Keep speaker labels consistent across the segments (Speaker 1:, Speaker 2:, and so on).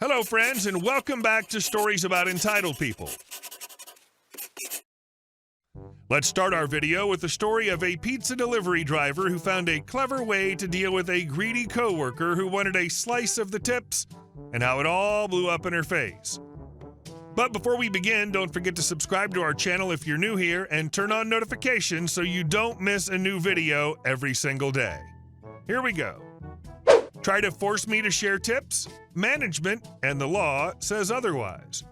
Speaker 1: Hello, friends, and welcome back to Stories About Entitled People. Let's start our video with the story of a pizza delivery driver who found a clever way to deal with a greedy coworker who wanted a slice of the tips, and how it all blew up in her face. But before we begin, don't forget to subscribe to our channel if you're new here and turn on notifications so you don't miss a new video every single day. Here we go. Try to force me to share tips? Management and the law says otherwise.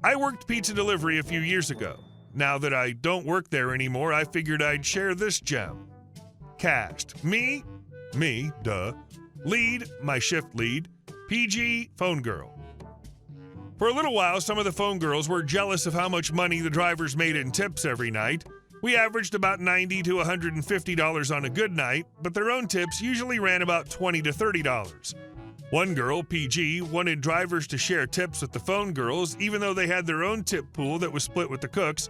Speaker 1: I worked pizza delivery a few years ago. Now that I don't work there anymore, I figured I'd share this gem. Cast: me, duh. Lead, my shift lead. PG, phone girl. For a little while, some of the phone girls were jealous of how much money the drivers made in tips every night. We averaged about $90 to $150 on a good night, but their own tips usually ran about $20 to $30. One girl, PG, wanted drivers to share tips with the phone girls, even though they had their own tip pool that was split with the cooks.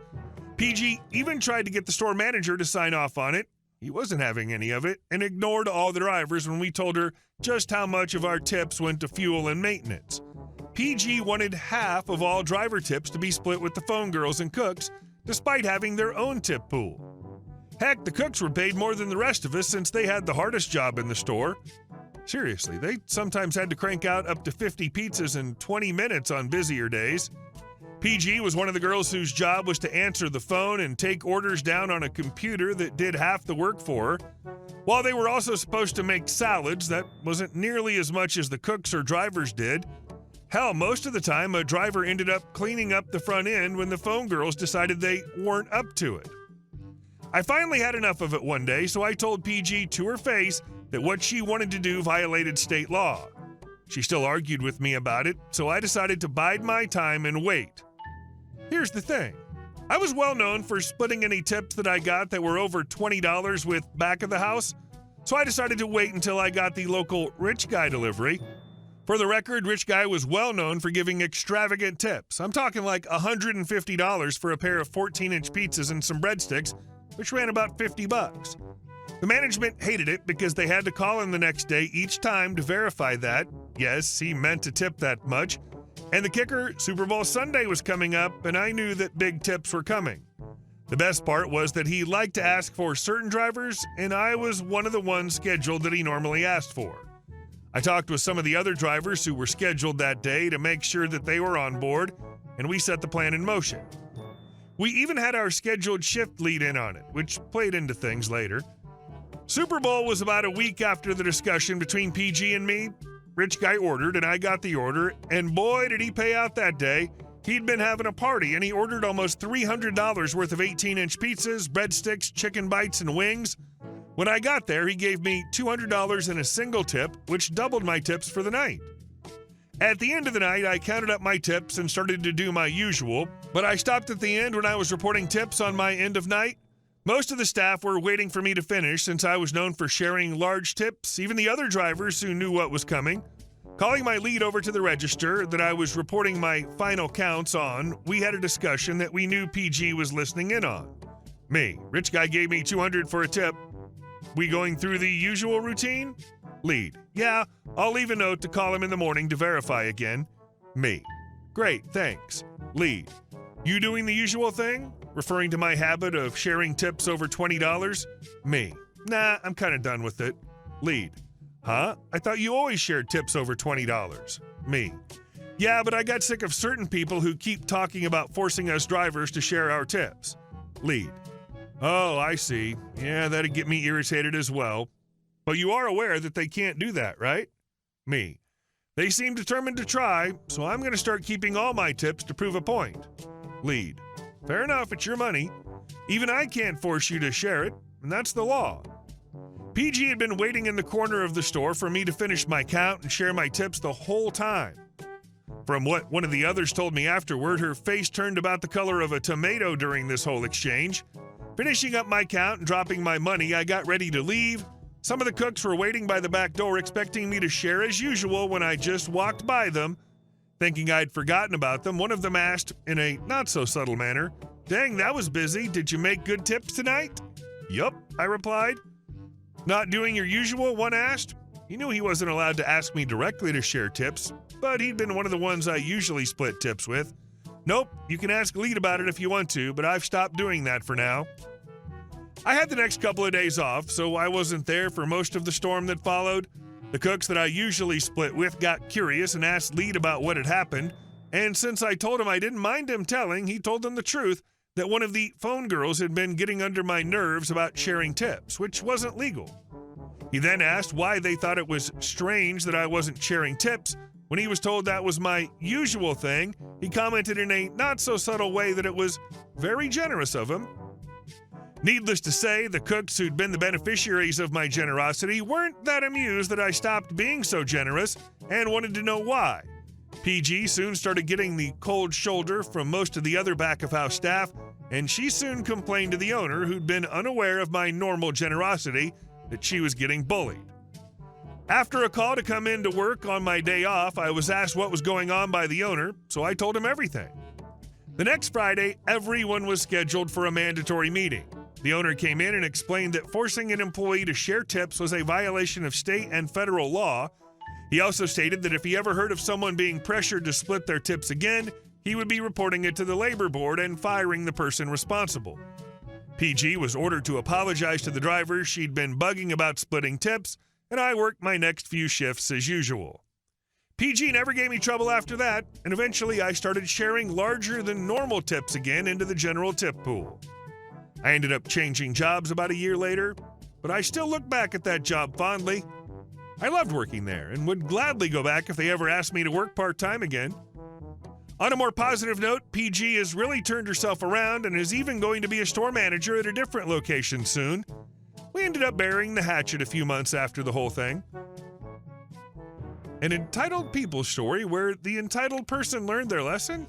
Speaker 1: PG even tried to get the store manager to sign off on it. He wasn't having any of it, and ignored all the drivers when we told her just how much of our tips went to fuel and maintenance. PG wanted half of all driver tips to be split with the phone girls and cooks, despite having their own tip pool. Heck, the cooks were paid more than the rest of us since they had the hardest job in the store. Seriously, they sometimes had to crank out up to 50 pizzas in 20 minutes on busier days. PG was one of the girls whose job was to answer the phone and take orders down on a computer that did half the work for her. While they were also supposed to make salads, that wasn't nearly as much as the cooks or drivers did. Hell, most of the time, a driver ended up cleaning up the front end when the phone girls decided they weren't up to it. I finally had enough of it one day, so I told PG to her face that what she wanted to do violated state law. She still argued with me about it, so I decided to bide my time and wait. Here's the thing. I was well known for splitting any tips that I got that were over $20 with back of the house, so I decided to wait until I got the local Rich Guy delivery. For the record, Rich Guy was well known for giving extravagant tips. I'm talking like $150 for a pair of 14-inch pizzas and some breadsticks, which ran about $50. The management hated it because they had to call in the next day each time to verify that, yes, he meant to tip that much. And the kicker, Super Bowl Sunday was coming up, and I knew that big tips were coming. The best part was that he liked to ask for certain drivers, and I was one of the ones scheduled that he normally asked for. I talked with some of the other drivers who were scheduled that day to make sure that they were on board, and we set the plan in motion. We even had our scheduled shift lead in on it, which played into things later. Super Bowl was about a week after the discussion between PG and me. Rich Guy ordered, and I got the order, and boy, did he pay out that day. He'd been having a party, and he ordered almost $300 worth of 18-inch pizzas, breadsticks, chicken bites, and wings. When I got there, he gave me $200 in a single tip, which doubled my tips for the night. At the end of the night, I counted up my tips and started to do my usual, but I stopped at the end when I was reporting tips on my end of night. Most of the staff were waiting for me to finish since I was known for sharing large tips, even the other drivers who knew what was coming. Calling my lead over to the register that I was reporting my final counts on, we had a discussion that we knew PG was listening in on. Me, Rich Guy gave me $200 for a tip. We going through the usual routine? Lead: yeah, I'll leave a note to call him in the morning to verify again. Me: great, thanks. Lead: you doing the usual thing? Referring to my habit of sharing tips over $20? Me: nah, I'm kind of done with it. Lead: huh? I thought you always shared tips over $20. Me: yeah, but I got sick of certain people who keep talking about forcing us drivers to share our tips. Lead: oh, I see. Yeah, that'd get me irritated as well. But you are aware that they can't do that, right? Me: they seem determined to try, so I'm going to start keeping all my tips to prove a point. Lead: fair enough, it's your money. Even I can't force you to share it, and that's the law. PG had been waiting in the corner of the store for me to finish my count and share my tips the whole time. From what one of the others told me afterward, her face turned about the color of a tomato during this whole exchange. Finishing up my count and dropping my money, I got ready to leave. Some of the cooks were waiting by the back door expecting me to share as usual when I just walked by them. Thinking I'd forgotten about them, one of them asked, in a not-so-subtle manner, "Dang, that was busy. Did you make good tips tonight?" "Yup," I replied. "Not doing your usual?" one asked. He knew he wasn't allowed to ask me directly to share tips, but he'd been one of the ones I usually split tips with. Nope, you can ask Lead about it if you want to, but I've stopped doing that for now. I had the next couple of days off, so I wasn't there for most of the storm that followed. The cooks that I usually split with got curious and asked Lead about what had happened, and since I told him I didn't mind him telling, he told them the truth that one of the phone girls had been getting under my nerves about sharing tips, which wasn't legal. He then asked why they thought it was strange that I wasn't sharing tips. When he was told that was my usual thing, he commented in a not-so-subtle way that it was very generous of him. Needless to say, the cooks who'd been the beneficiaries of my generosity weren't that amused that I stopped being so generous and wanted to know why. PG soon started getting the cold shoulder from most of the other back-of-house staff, and she soon complained to the owner, who'd been unaware of my normal generosity, that she was getting bullied. After a call to come in to work on my day off, I was asked what was going on by the owner, so I told him everything. The next Friday, everyone was scheduled for a mandatory meeting. The owner came in and explained that forcing an employee to share tips was a violation of state and federal law. He also stated that if he ever heard of someone being pressured to split their tips again, he would be reporting it to the labor board and firing the person responsible. PG was ordered to apologize to the drivers she'd been bugging about splitting tips, and I worked my next few shifts as usual. PG never gave me trouble after that, and eventually I started sharing larger than normal tips again into the general tip pool. I ended up changing jobs about a year later, but I still look back at that job fondly. I loved working there and would gladly go back if they ever asked me to work part-time again. On a more positive note, PG has really turned herself around and is even going to be a store manager at a different location soon. We ended up burying the hatchet a few months after the whole thing. An entitled people story where the entitled person learned their lesson?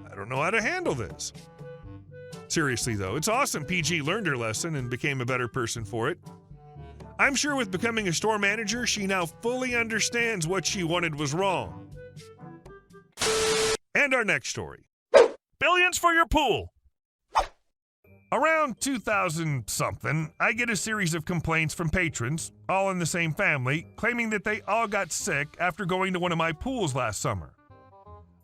Speaker 1: I don't know how to handle this. Seriously though, it's awesome PG learned her lesson and became a better person for it. I'm sure with becoming a store manager, she now fully understands what she wanted was wrong. And our next story. Billions for your pool! Around 2000-something, I get a series of complaints from patrons, all in the same family, claiming that they all got sick after going to one of my pools last summer.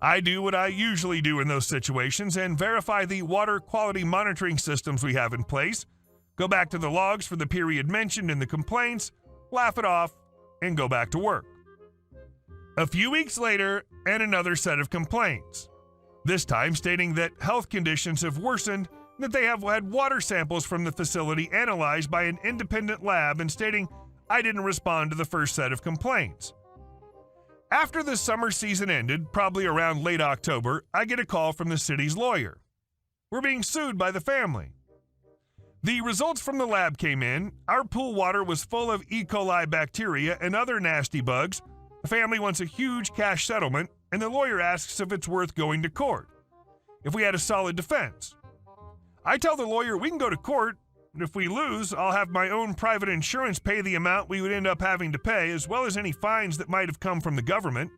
Speaker 1: I do what I usually do in those situations and verify the water quality monitoring systems we have in place, go back to the logs for the period mentioned in the complaints, laugh it off, and go back to work. A few weeks later, and another set of complaints, this time stating that health conditions have worsened, that they have had water samples from the facility analyzed by an independent lab, and stating I didn't respond to the first set of complaints. After the summer season ended, probably around late October, I get a call from the city's lawyer. We're being sued by the family. The results from the lab came in. Our pool water was full of E. coli bacteria and other nasty bugs. The family wants a huge cash settlement, and the lawyer asks if it's worth going to court, if we had a solid defense. I tell the lawyer we can go to court, and if we lose, I'll have my own private insurance pay the amount we would end up having to pay, as well as any fines that might have come from the government.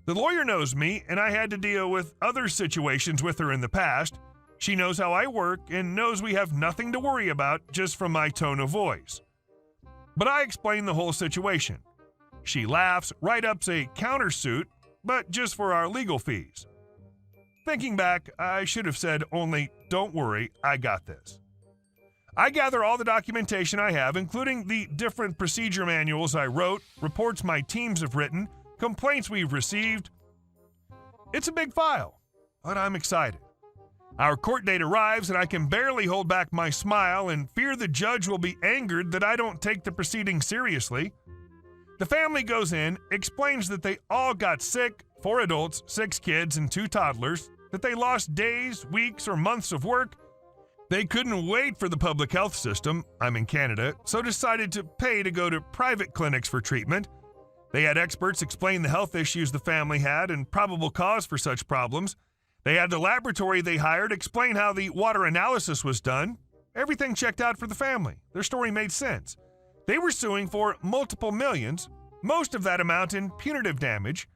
Speaker 1: The lawyer knows me, and I had to deal with other situations with her in the past. She knows how I work and knows we have nothing to worry about just from my tone of voice. But I explain the whole situation. She laughs, write-ups a countersuit, but just for our legal fees. Thinking back, I should have said only, don't worry, I got this. I gather all the documentation I have, including the different procedure manuals I wrote, reports my teams have written, complaints we've received. It's a big file, but I'm excited. Our court date arrives and I can barely hold back my smile and fear the judge will be angered that I don't take the proceedings seriously. The family goes in, explains that they all got sick, 4 adults, 6 kids, and 2 toddlers, that they lost days, weeks, or months of work. They couldn't wait for the public health system, I'm in Canada, so decided to pay to go to private clinics for treatment. They had experts explain the health issues the family had and probable cause for such problems. They had the laboratory they hired explain how the water analysis was done. Everything checked out for the family. Their story made sense. They were suing for multiple millions, most of that amount in punitive damage.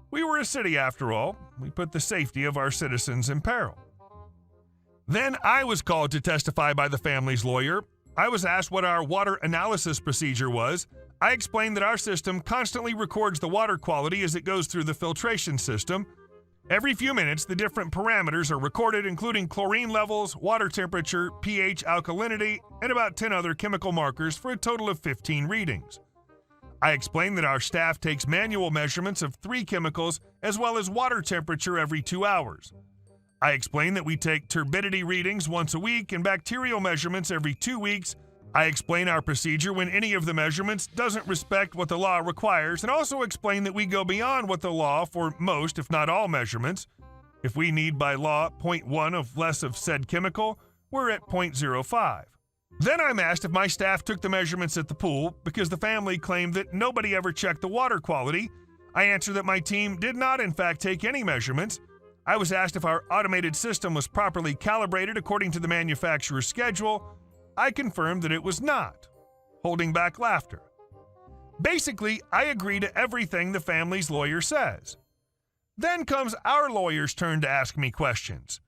Speaker 1: We were a city after all. We put the safety of our citizens in peril. Then I was called to testify by the family's lawyer. I was asked what our water analysis procedure was. I explained that our system constantly records the water quality as it goes through the filtration system. Every few minutes, the different parameters are recorded, including chlorine levels, water temperature, pH, alkalinity, and about 10 other chemical markers for a total of 15 readings. I explained that our staff takes manual measurements of 3 chemicals as well as water temperature every 2 hours. I explained that we take turbidity readings once a week and bacterial measurements every 2 weeks. I explain our procedure when any of the measurements doesn't respect what the law requires, and also explain that we go beyond what the law for most, if not all, measurements. If we need by law 0.1 of less of said chemical, we're at 0.05. Then I'm asked if my staff took the measurements at the pool because the family claimed that nobody ever checked the water quality. I answered that my team did not in fact take any measurements. I was asked if our automated system was properly calibrated according to the manufacturer's schedule. I confirmed that it was not, holding back laughter. Basically, I agree to everything the family's lawyer says. Then comes our lawyer's turn to ask me questions.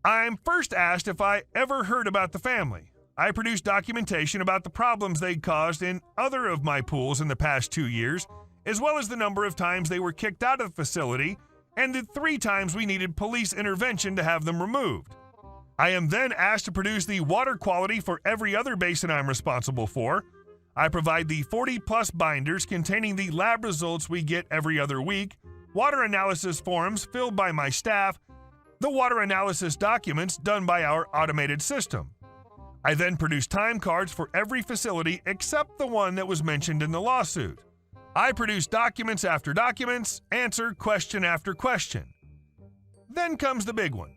Speaker 1: I'm first asked if I ever heard about the family. I produced documentation about the problems they'd caused in other of my pools in the past 2 years, as well as the number of times they were kicked out of the facility and the 3 times we needed police intervention to have them removed. I am then asked to produce the water quality for every other basin I'm responsible for. I provide the 40-plus binders containing the lab results we get every other week, water analysis forms filled by my staff, the water analysis documents done by our automated system. I then produce time cards for every facility except the one that was mentioned in the lawsuit. I produce documents after documents, answer question after question. Then comes the big one.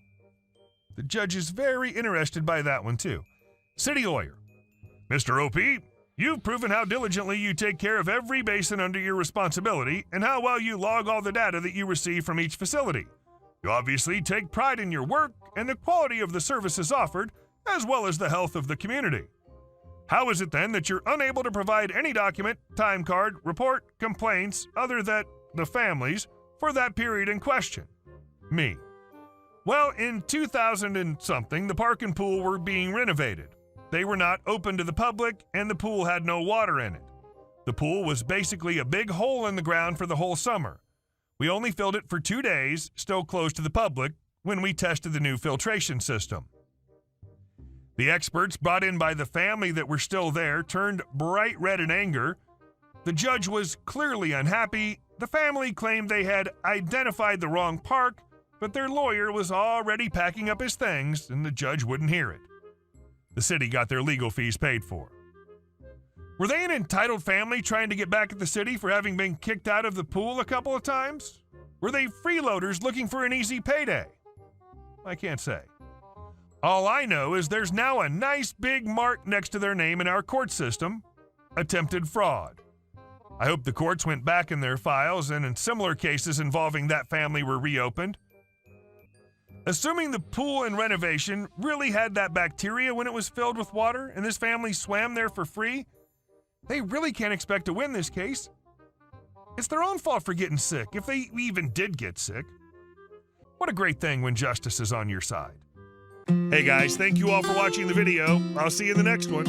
Speaker 1: The judge is very interested by that one too. City lawyer. Mr. OP, you've proven how diligently you take care of every basin under your responsibility and how well you log all the data that you receive from each facility. You obviously take pride in your work and the quality of the services offered, as well as the health of the community. How is it then that you're unable to provide any document, time card, report, complaints, other than the families, for that period in question? Me. Well, in 2000 and something, the park and pool were being renovated. They were not open to the public, and the pool had no water in it. The pool was basically a big hole in the ground for the whole summer. We only filled it for 2 days, still closed to the public, when we tested the new filtration system. The experts brought in by the family that were still there turned bright red in anger. The judge was clearly unhappy. The family claimed they had identified the wrong park, but their lawyer was already packing up his things, and the judge wouldn't hear it. The city got their legal fees paid for. Were they an entitled family trying to get back at the city for having been kicked out of the pool a couple of times? Were they freeloaders looking for an easy payday? I can't say. All I know is there's now a nice big mark next to their name in our court system: attempted fraud. I hope the courts went back in their files and in similar cases involving that family were reopened. Assuming the pool and renovation really had that bacteria when it was filled with water and this family swam there for free, they really can't expect to win this case. It's their own fault for getting sick, if they even did get sick. What a great thing when justice is on your side. Hey guys, thank you all for watching the video. I'll see you in the next one.